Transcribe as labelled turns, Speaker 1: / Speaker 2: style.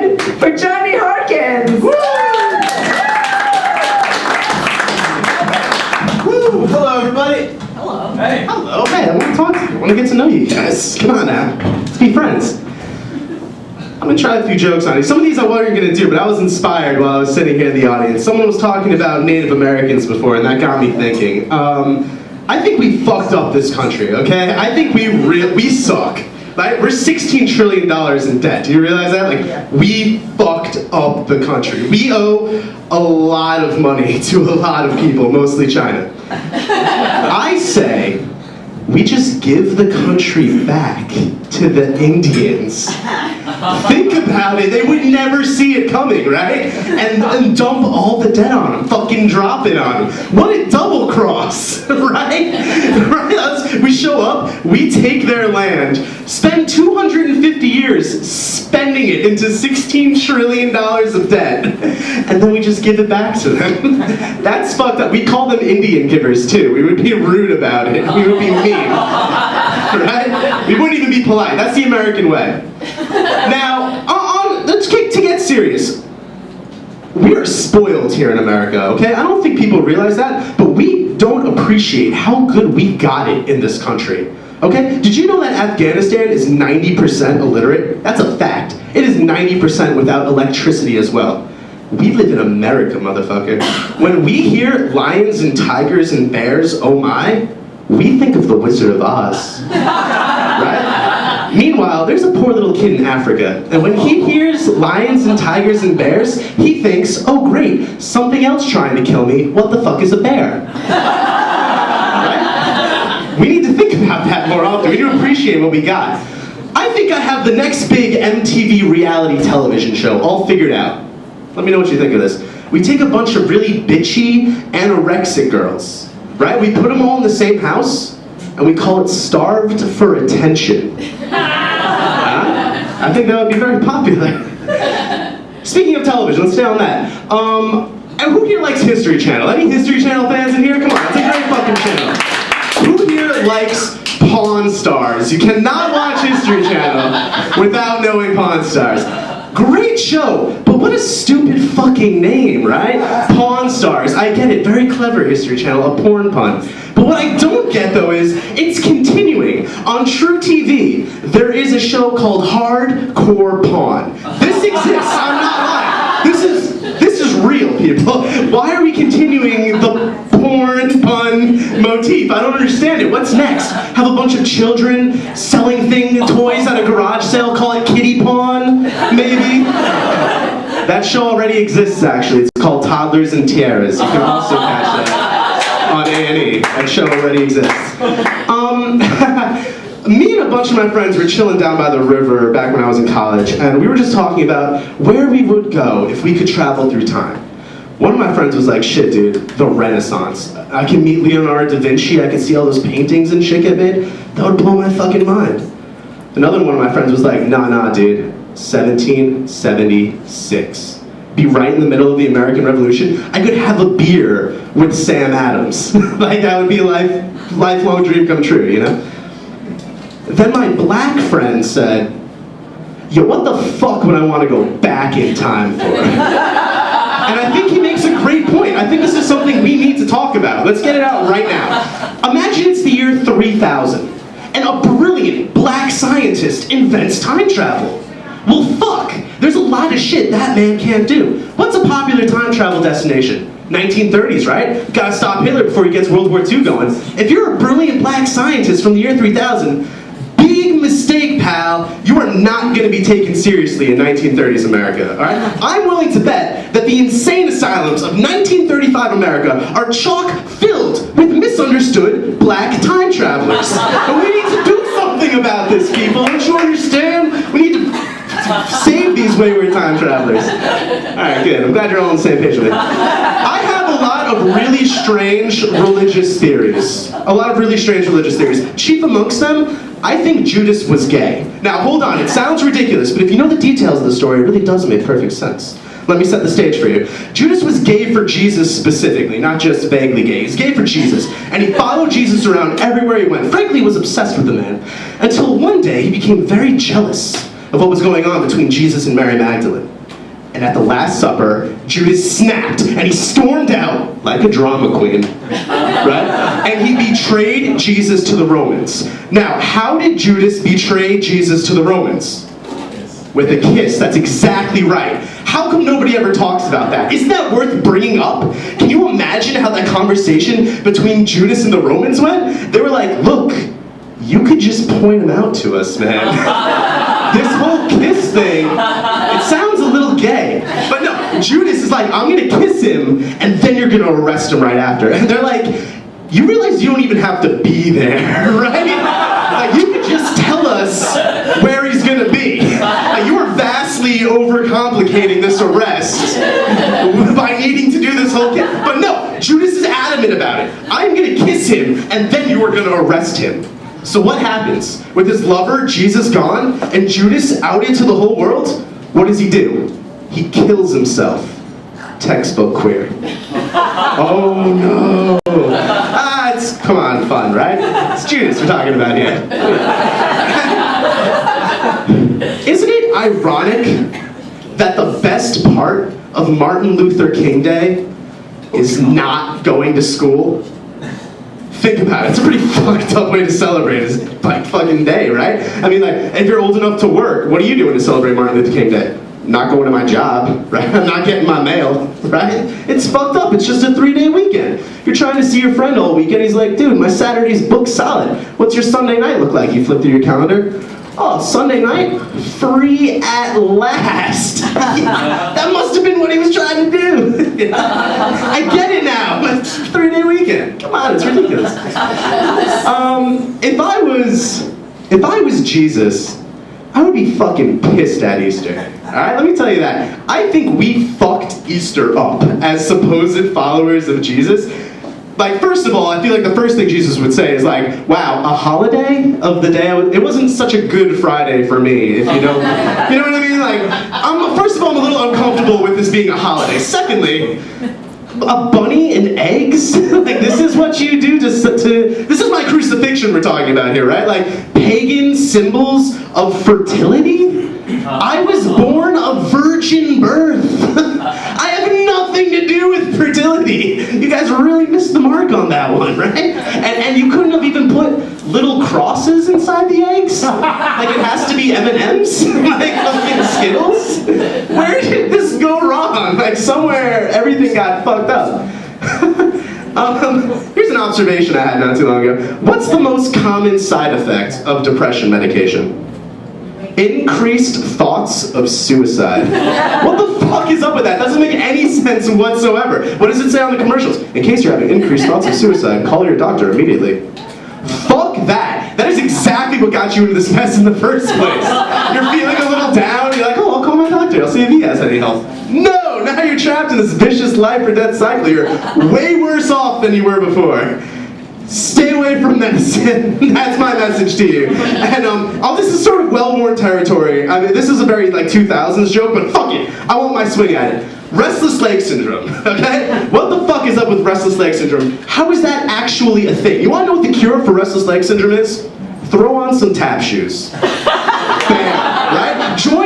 Speaker 1: again for Johnny Harkins.
Speaker 2: Woo! Woo! Hello, everybody.
Speaker 3: Hello.
Speaker 2: Hey. Hello. Hey, I want to talk to you. I want to get to know you guys. Come on now. Let's be friends. I'm going to try a few jokes on you. Some of these I wasn't going to do, but I was inspired while I was sitting here in the audience. Someone was talking about Native Americans before, and that got me thinking. I think we fucked up this country, okay? I think we suck. Right? We're $16 trillion in debt. Do you realize that? Like, we fucked up the country. We owe a lot of money to a lot of people, mostly China. I say we just give the country back to the Indians. Think about it. They would never see it coming, right? And dump all the debt on them. Fucking drop it on them. What a double cross, right? We show up, we take their land, spend 250 years spending it into $16 trillion of debt, and then we just give it back to them. That's fucked up. We call them Indian givers, too. We would be rude about it. We would be mean. Right? We wouldn't even be polite. That's the American way. Now, let's get serious. We are spoiled here in America, okay? I don't think people realize that, but we don't appreciate how good we got it in this country, okay? Did you know that Afghanistan is 90% illiterate? That's a fact. It is 90% without electricity as well. We live in America, motherfucker. When we hear lions and tigers and bears, oh my, we think of the Wizard of Oz, right? Meanwhile, there's a poor little kid in Africa, and when he hears lions and tigers and bears, he thinks, oh great, something else trying to kill me. What the fuck is a bear? Right? We need to think about that more often. We need to appreciate what we got. I think I have the next big MTV reality television show all figured out. Let me know what you think of this. We take a bunch of really bitchy, anorexic girls, right? We put them all in the same house, and we call it Starved for Attention. I think that would be very popular. Speaking of television, let's stay on that. And who here likes History Channel? Any History Channel fans in here? Come on, it's a great fucking channel. Who here likes Pawn Stars? You cannot watch History Channel without knowing Pawn Stars. Great show, but what a stupid fucking name, right? Pawn Stars. I get it, very clever, History Channel, a porn pun. But what I don't get, though, is it's continuing. On True TV, there is a show called Hardcore Pawn. This exists, I'm not lying. This is real, people. Why are we continuing the porn pun motif? I don't understand it. What's next? Have a bunch of children selling toys at a garage sale, call it kitty pawn, maybe? That show already exists, actually. It's called Toddlers and Tiaras. You can also catch that on A&E. That show already exists. Me and a bunch of my friends were chilling down by the river back when I was in college, and we were just talking about where we would go if we could travel through time. One of my friends was like, shit dude, the Renaissance. I can meet Leonardo da Vinci, I can see all those paintings and shit get made. That would blow my fucking mind. Another one of my friends was like, nah dude, 1776. Be right in the middle of the American Revolution. I could have a beer with Sam Adams. Like that would be a lifelong dream come true, you know? Then my black friend said, yo, what the fuck would I want to go back in time for? And I think he makes a great point. I think this is something we need to talk about. Let's get it out right now. Imagine it's the year 3000, and a brilliant black scientist invents time travel. Well, fuck, there's a lot of shit that man can't do. What's a popular time travel destination? 1930s, right? Gotta stop Hitler before he gets World War II going. If you're a brilliant black scientist from the year 3000, big mistake, pal. You are not going to be taken seriously in 1930s America, all right? I'm willing to bet that the insane asylums of 1935 America are chock filled with misunderstood black time travelers. And we need to do something about this, people. Don't you understand? We need to save these wayward time travelers. All right, good. I'm glad you're all on the same page with me. I have a lot of really strange religious theories. Chief amongst them, I think Judas was gay. Now, hold on, it sounds ridiculous, but if you know the details of the story, it really does make perfect sense. Let me set the stage for you. Judas was gay for Jesus specifically, not just vaguely gay. He's gay for Jesus, and he followed Jesus around everywhere he went. Frankly, he was obsessed with the man, until one day he became very jealous of what was going on between Jesus and Mary Magdalene. And at the Last Supper, Judas snapped and he stormed out like a drama queen, right? And he betrayed Jesus to the Romans. Now, how did Judas betray Jesus to the Romans? With a kiss. That's exactly right. How come nobody ever talks about that? Isn't that worth bringing up? Can you imagine how that conversation between Judas and the Romans went? They were like, look, you could just point him out to us, man. This whole kiss thing, it sounds a little gay. But no, Judas is like, I'm gonna kiss him, and then you're gonna arrest him right after. And they're like, you realize you don't even have to be there, right? Like, you could just tell us where he's gonna be. Like, you are vastly overcomplicating this arrest by needing to do this whole kiss. But no, Judas is adamant about it. I'm gonna kiss him, and then you are gonna arrest him. So what happens? With his lover, Jesus, gone, and Judas outed to the whole world, what does he do? He kills himself. Textbook queer. Oh no. It's, come on, fun, right? It's Judas we're talking about here. Isn't it ironic that the best part of Martin Luther King Day is not going to school? Think about it. It's a pretty fucked up way to celebrate his like fucking day, right? I mean, like, if you're old enough to work, what are you doing to celebrate Martin Luther King Day? Not going to my job, right? I'm not getting my mail, right? It's fucked up. It's just a 3-day weekend. You're trying to see your friend all weekend. He's like, dude, my Saturday's booked solid. What's your Sunday night look like? You flip through your calendar. Oh, Sunday night? Free at last. That must have been what he was trying to do. I get it now. It's a 3-day weekend. Come on, it's ridiculous. If I was Jesus, I would be fucking pissed at Easter. Alright, let me tell you that. I think we fucked Easter up as supposed followers of Jesus. Like, first of all, I feel like the first thing Jesus would say is like, wow, a holiday of the day? It wasn't such a good Friday for me, if you know what I mean? Like, first of all, I'm a little uncomfortable with this being a holiday. Secondly, a bunny and eggs? Like, this is what you do this is my crucifixion we're talking about here, right? Like, pagan symbols of fertility? I was born a virgin birth. I have nothing to do with fertility. You guys really missed the mark on that one, right? And you couldn't have even put little crosses inside the eggs? Like, it has to be M&Ms? Like fucking Skittles? Where did this go wrong? Like, somewhere everything got fucked up. Here's an observation I had not too long ago. What's the most common side effect of depression medication? Increased thoughts of suicide. What the fuck is up with that? Doesn't make any sense whatsoever. What does it say on the commercials? In case you're having increased thoughts of suicide, call your doctor immediately. Fuck that. That is exactly what got you into this mess in the first place. You're feeling a little down, you're like, oh, I'll call my doctor, I'll see if he has any help. No, now you're trapped in this vicious life or death cycle. You're way worse off than you were before. Stay away from medicine. That's my message to you. And this is sort of well-worn territory. I mean, this is a very like 2000s joke, but fuck it. I want my swing at it. Restless leg syndrome, okay? What the fuck is up with restless leg syndrome? How is that actually a thing? You wanna know what the cure for restless leg syndrome is? Throw on some tap shoes. Bam, right? Join